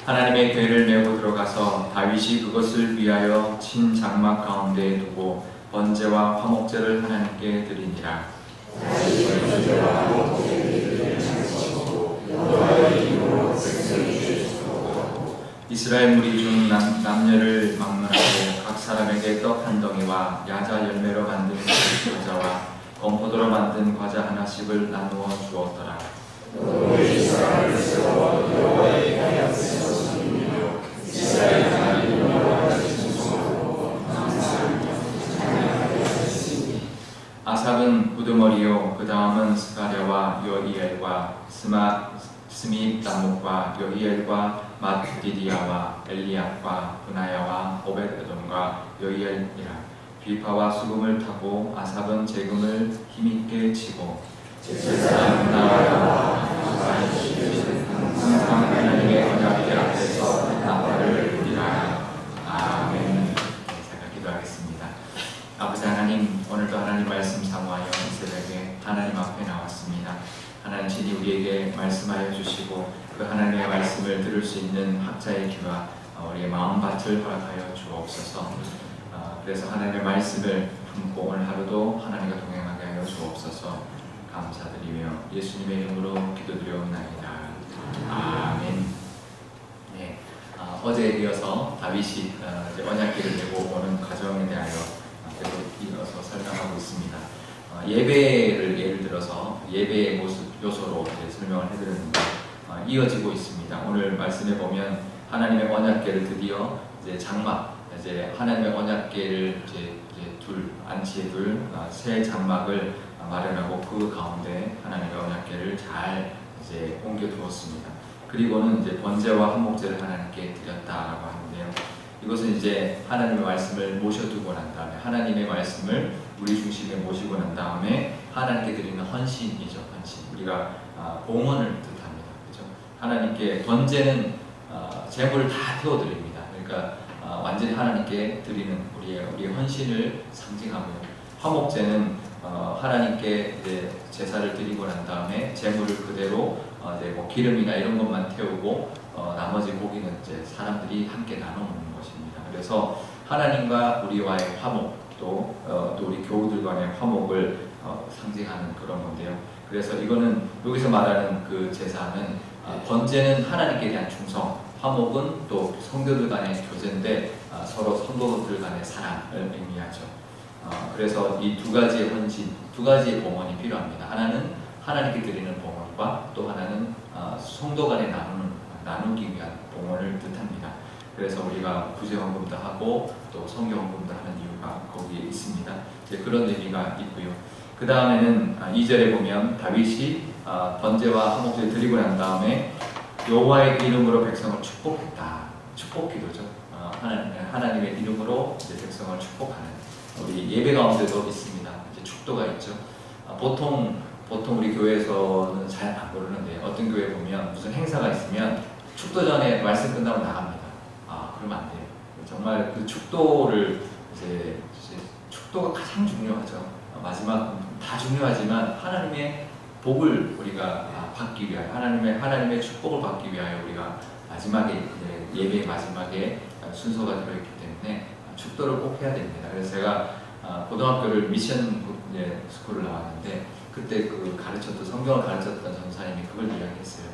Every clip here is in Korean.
하나님의 궤를 메고 들어가서 다윗이 그것을 위하여 친 장막 가운데에 두고 번제와 화목제를 하나님께 드리니라. 이스라엘 무리 중 남녀를 막론하고 각 사람에게 떡 한 덩이와 야자 열매로 만든 과자와 건포도로 만든 과자 하나씩을 나누어 주었더라. 아삽은 우두머리요 그 다음은 스가랴와 여이엘과 스밋담목과 여이엘과 마디디아와 엘리압과 브나야와 오벳에돔과 여이엘이라. 비파와 수금을 타고 아삽은 재금을 힘있게 치고 나와라 항상 하나님의 언약궤 앞에서 나팔을 불리라. 아멘. 제가 기도하겠습니다. 아버지 하나님, 오늘도 하나님 말씀 사모하여 이 새벽에 하나님 앞에 나왔습니다. 하나님 친히 우리에게 말씀하여 주시고 그 하나님의 말씀을 들을 수 있는 학자의 귀와 우리의 마음밭을 허락하여 주옵소서. 그래서 하나님의 말씀을 품고 오늘 하루도 하나님과 동행하게 하여 주옵소서. 감사드리며 예수님의 이름으로 기도드려옵나이다. 아멘. 네, 어제에 이어서 다윗이 언약궤를 메고 오는 과정에 대하여 계속 이어서 설명하고 있습니다. 예배를 예를 들어서 예배의 모습 요소로 설명을 해드렸는데 이어지고 있습니다. 오늘 말씀에 보면 하나님의 언약궤를 드디어 이제 장막, 이제 하나님의 언약궤를 이제 안치에 둘 새 장막을 마련하고 그 가운데 하나님의 언약궤를 잘 이제 옮겨 두었습니다. 그리고는 이제 번제와 화목제를 하나님께 드렸다라고 하는데요. 이것은 이제 하나님의 말씀을 모셔두고 난 다음에 하나님의 말씀을 우리 중심에 모시고 난 다음에 하나님께 드리는 헌신이죠. 헌신. 우리가 봉헌을 뜻합니다. 그렇죠? 하나님께 번제는 제물을 다 태워드립니다. 그러니까 완전히 하나님께 드리는 우리의 헌신을 상징하고요. 화목제는 하나님께 이제 제사를 드리고 난 다음에 제물을 그대로 이제 뭐 기름이나 이런 것만 태우고 나머지 고기는 이제 사람들이 함께 나눠 먹는 것입니다. 그래서 하나님과 우리와의 화목 또 우리 교우들 간의 화목을 상징하는 그런 건데요. 그래서 이거는 여기서 말하는 그 제사는 번제는 하나님께 대한 충성, 화목은 또 성도들 간의 교제인데 서로 성도들 간의 사랑을 의미하죠. 그래서 이 두 가지의 헌신, 두 가지의 봉헌이 필요합니다. 하나는 하나님께 드리는 봉헌과 또 하나는 성도 간에 나누기 위한 봉헌을 뜻합니다. 그래서 우리가 구제헌금도 하고 또 성경헌금도 하는 이유가 거기에 있습니다. 이제 그런 의미가 있고요. 그 다음에는 2절에 보면 다윗이 번제와 화목제를 드리고 난 다음에 여호와의 이름으로 백성을 축복했다. 축복 기도죠. 하나님의 이름으로 이제 백성을 축복하는 우리 예배 가운데도 있습니다. 이제 축도가 있죠. 보통 우리 교회에서는 잘 안 모르는데 어떤 교회 보면 무슨 행사가 있으면 축도 전에 말씀 끝나고 나갑니다. 그러면 안 돼요. 정말 그 축도를 이제 축도가 가장 중요하죠. 마지막 다 중요하지만 하나님의 복을 우리가 받기 위하여 하나님의 축복을 받기 위하여 우리가 마지막에 예배의 마지막에 순서가 들어있기 때문에 축도를 꼭 해야 됩니다. 그래서 제가 고등학교를 미션 스쿨을 나왔는데 그때 그 성경을 가르쳤던 전사님이 그걸 이야기했어요.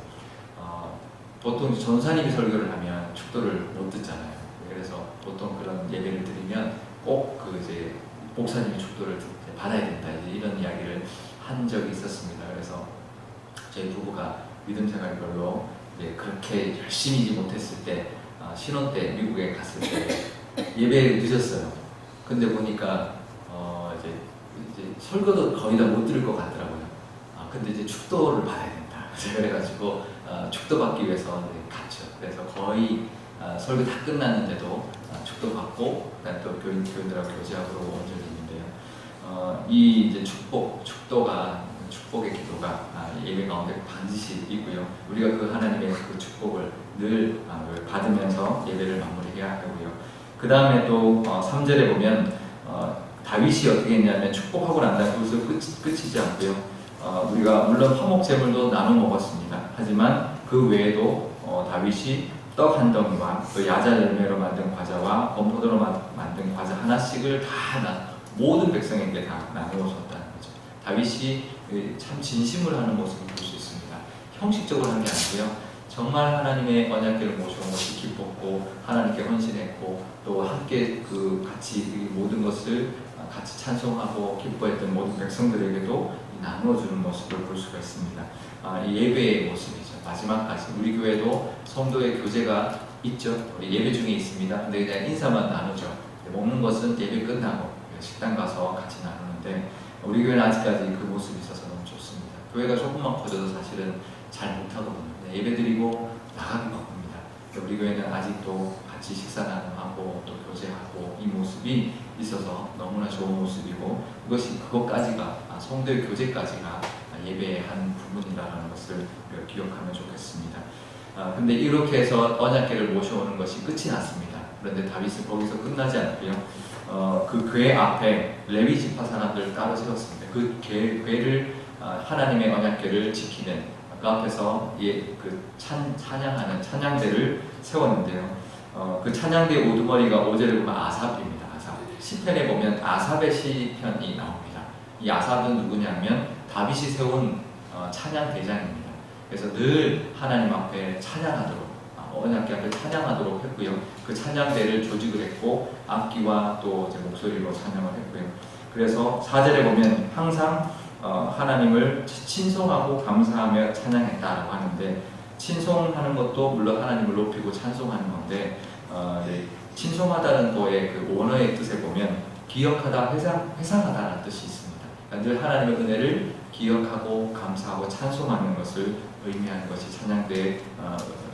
보통 전사님이 설교를 하면 축도를 못 듣잖아요. 그래서 보통 그런 예배를 드리면 꼭 이제 목사님의 축도를 받아야 된다. 이런 이야기를 한 적이 있었습니다. 그래서 저희 부부가 믿음 생활 별로 그렇게 열심히지 못했을 때 신혼 때 미국에 갔을 때 예배를 늦었어요. 근데 보니까 이제 설교도 거의 다 못 들을 것 같더라고요. 근데 이제 축도를 받아야 된다. 그래가지고 축도 받기 위해서 갔죠. 그래서 거의 설교 다 끝났는데도 축도 받고 그다음 또 교인들하고 교제하고 온 적이 있는데요. 이 이제 축복의 기도가 예배 가운데 반드시 있고요. 우리가 그 하나님의 그 축복을 늘 받으면서 예배를 마무리해야 하고요. 그 다음에 또 3절에 보면 다윗이 어떻게 했냐면 축복하고 난 다음에 그것을 끝이지 않고요. 우리가 물론 화목 제물도 나눠 먹었습니다. 하지만 그 외에도 다윗이 떡 한 덩이와 또 야자 열매로 만든 과자와 건포도로 만든 과자 하나씩을 다 모든 백성에게 다 나누어 줬다는 거죠. 다윗이 참 진심으로 하는 모습을 볼 수 있습니다. 형식적으로 한 게 아니고요. 정말 하나님의 언약궤를 모셔온 것이 기뻤고 하나님께 헌신했고 또 함께 같이 이 모든 것을 같이 찬송하고 기뻐했던 모든 백성들에게도 나누어주는 모습을 볼 수가 있습니다. 이 예배의 모습이죠. 마지막까지 우리 교회도 성도의 교제가 있죠. 우리 예배 중에 있습니다. 근데 그냥 인사만 나누죠. 먹는 것은 예배 끝나고 식당 가서 같이 나누는데 우리 교회는 아직까지 그 모습이 있어서 너무 좋습니다. 교회가 조금만 커져도 사실은 잘 못하거든요. 예배 드리고 나가기 바쁩니다. 우리 교회는 아직도 같이 식사 나눔하고 또 교제하고 이 모습이 있어서 너무나 좋은 모습이고 그것까지가 성도의 교제까지가 예배의 한 부분이라는 것을 기억하면 좋겠습니다. 근데 이렇게 해서 언약궤를 모셔오는 것이 끝이 났습니다. 그런데 다윗은 거기서 끝나지 않고요. 그 궤 앞에 레위 지파 사람들을 따로 세웠습니다. 그 궤를 하나님의 언약궤를 지키는 그 앞에서 찬양하는 찬양대를 세웠는데요. 그 찬양대 우두머리가 5절에 보면 아삽입니다. 아삽. 시편에 보면 아삽의 시편이 나옵니다. 이 아삽은 누구냐면 다윗이 세운 찬양 대장입니다. 그래서 늘 하나님 앞에 찬양하도록 언약궤 앞에 찬양하도록 했고요. 그 찬양대를 조직을 했고 악기와 또 이제 목소리로 찬양을 했고요. 그래서 4절에 보면 항상 하나님을 친송하고 감사하며 찬양했다라고 하는데 친송하는 것도 물론 하나님을 높이고 찬송하는 건데 친송하다는 거의 그 원어의 뜻에 보면 기억하다, 회상하다라는 뜻이 있습니다. 그러니까 늘 하나님의 은혜를 기억하고 감사하고 찬송하는 것을 의미하는 것이 찬양대의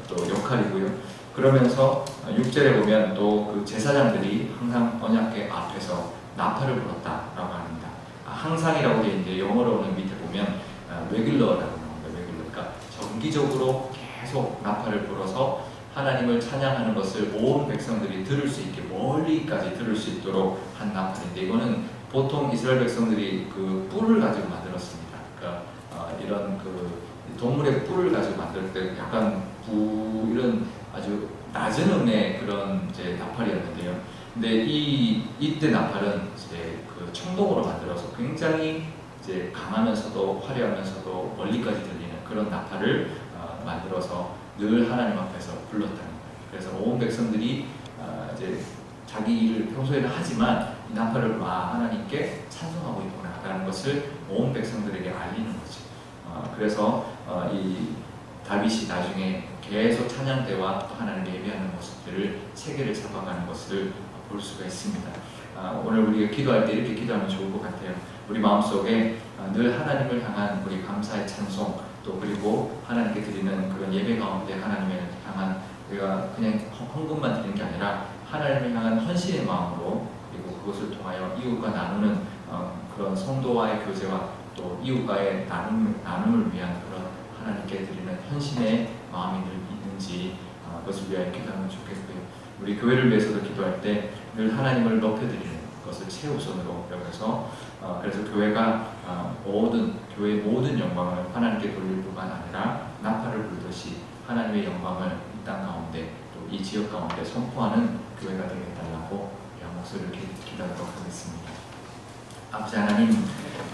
또 역할이고요. 그러면서 6절에 보면 또 그 제사장들이 항상 언약궤 앞에서 나팔을 불었다라고 합니다. 항상이라고 되어 있는데 영어로는 밑에 보면 레귤러라고 나옵니다. 레귤러. 그러니까 정기적으로 계속 나팔을 불어서 하나님을 찬양하는 것을 온 백성들이 들을 수 있게 멀리까지 들을 수 있도록 한 나팔인데 이거는 보통 이스라엘 백성들이 그 뿔을 가지고 만들었습니다. 그러니까 이런 그 동물의 뿔을 가지고 만들 때 약간 이런 아주 낮은 음의 그런 이제 나팔이었는데요. 근데 이때 나팔은 이제 그 청동으로 만들어서 굉장히 이제 강하면서도 화려하면서도 멀리까지 들리는 그런 나팔을 만들어서 늘 하나님 앞에서 불렀다는 거예요. 그래서 온 백성들이 이제 자기 일을 평소에는 하지만 이 나팔을 하나님께 찬송하고 있구나라는 것을 온 백성들에게 알리는 거죠. 그래서 이 다윗이 나중에 계속 찬양대와 또 하나님을 예배하는 모습들을 체계를 잡아가는 것을 볼 수가 있습니다. 오늘 우리가 기도할 때 이렇게 기도하면 좋을 것 같아요. 우리 마음속에 늘 하나님을 향한 우리 감사의 찬송 또 그리고 하나님께 드리는 그런 예배 가운데 하나님을 향한 우리가 그냥 헌금만 드리는 게 아니라 하나님을 향한 헌신의 마음으로 그리고 그것을 통하여 이웃과 나누는 그런 성도와의 교제와 또 이웃과의 나눔을 위한 그런 하나님께 드리는 헌신의 마음이 늘 있는지 그것을 위하여 기도하면 좋겠고요. 우리 교회를 위해서도 기도할 때 늘 하나님을 높여드리는 것을 최우선으로 여겨서 그래서 교회가 교회의 모든 영광을 하나님께 돌릴 뿐만 아니라 나팔을 불듯이 하나님의 영광을 이 땅 가운데 또 이 지역 가운데 선포하는 교회가 되겠다라고 목소리를 기도하도록 하겠습니다. 아버지 하나님,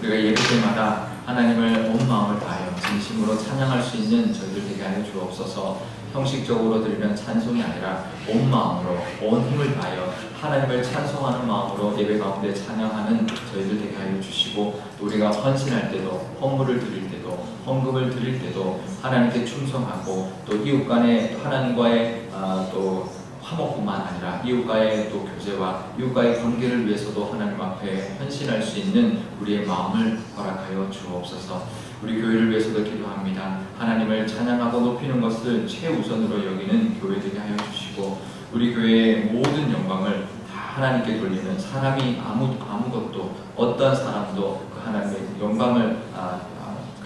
우리가 예배 때마다 하나님을 온 마음을 다하여 진심으로 찬양할 수 있는 저희들 되게 하여 주옵소서. 형식적으로 드리는 찬송이 아니라 온 마음으로 온 힘을 다하여 하나님을 찬송하는 마음으로 예배 가운데 찬양하는 저희들 되게 하여 주시고 또 우리가 헌신할 때도 헌물을 드릴 때도 헌금을 드릴 때도 하나님께 충성하고 또 이웃 간에 하나님과의 또 화목뿐만 아니라 이웃과의 또 교제와 이웃과의 관계를 위해서도 하나님 앞에 헌신할 수 있는 우리의 마음을 허락하여 주옵소서. 우리 교회를 위해서도 기도합니다. 하나님을 찬양하고 높이는 것을 최우선으로 여기는 교회되게 하여 주시고 우리 교회의 모든 영광을 다 하나님께 돌리는 사람이 아무것도 어떤 사람도 그 하나님의 영광을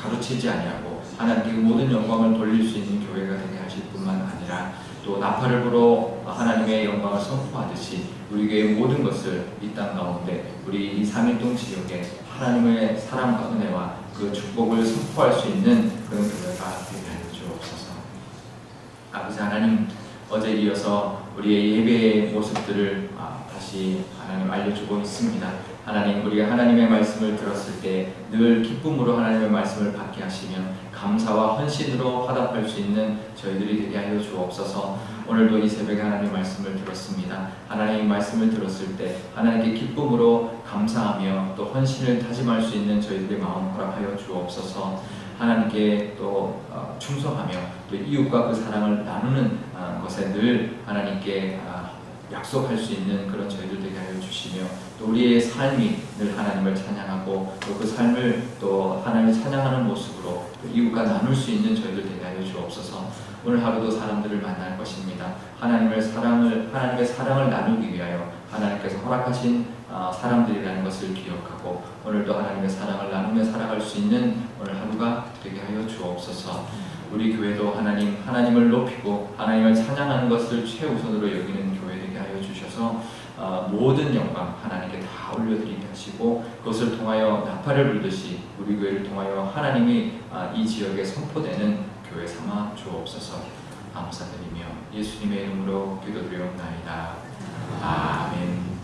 가르치지 아니하고 하나님께 모든 영광을 돌릴 수 있는 교회가 되게 하실 뿐만 아니라 또 나팔을 불어 하나님의 영광을 선포하듯이 우리 교회의 모든 것을 이 땅 가운데 우리 이 삼일동 지역에 하나님의 사랑과 은혜와 그 축복을 선포할 수 있는 그런 교회가 되게 하여 주옵소서. 아버지 하나님, 어제 이어서 우리의 예배의 모습들을 다시 하나님 알려주고 있습니다. 하나님, 우리가 하나님의 말씀을 들었을 때 늘 기쁨으로 하나님의 말씀을 받게 하시면 감사와 헌신으로 화답할 수 있는 저희들이 되게 하여 주옵소서. 오늘도 이 새벽에 하나님의 말씀을 들었습니다. 하나님의 말씀을 들었을 때 하나님께 기쁨으로 감사하며 또 헌신을 다짐할 수 있는 저희들의 마음 허락하여 주옵소서. 하나님께 또 충성하며 또 이웃과 그 사랑을 나누는 것에 늘 하나님께 약속할 수 있는 그런 저희들 되게 하여 주시며, 또 우리의 삶이 늘 하나님을 찬양하고 또 그 삶을 또 하나님을 찬양하는 모습으로 또 이웃과 나눌 수 있는 저희들 되게 하여 주옵소서. 오늘 하루도 사람들을 만날 것입니다. 하나님의 사랑을 나누기 위하여 하나님께서 허락하신 사람들이라는 것을 기억하고 오늘도 하나님의 사랑을 나누며 살아갈 수 있는 오늘 하루가 되게 하여 주옵소서. 우리 교회도 하나님을 높이고 하나님을 찬양하는 것을 최우선으로 여기는 교회 되게 하여 주셔서 모든 영광 하나님께 다 올려드리게 하시고, 그것을 통하여 나팔을 불듯이 우리 교회를 통하여 하나님이 이 지역에 선포되는 교회 삼아 주옵소서. 감사드리며 예수님의 이름으로 기도드리옵나이다. 아멘.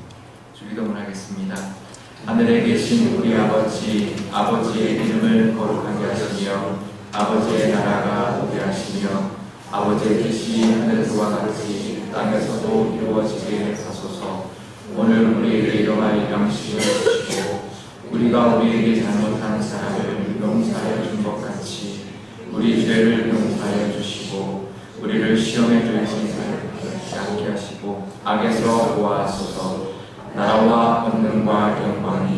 주기도문 하겠습니다. 하늘에 계신 우리 아버지의 이름을 거룩하게 하시며 아버지의 나라가 오게 하시며 아버지의 뜻이 하늘에서와 같이 땅에서도 이루어지게 하소서. 오늘 우리에게 일용할 양식을 주시고 우리가 우리에게 잘못한 사람을 용서하여 준 것 같이 우리 죄를 용서하여 주시고 우리를 시험에 들지 않게 하시고 악에서 구하소서. 나라와 권능과 영광이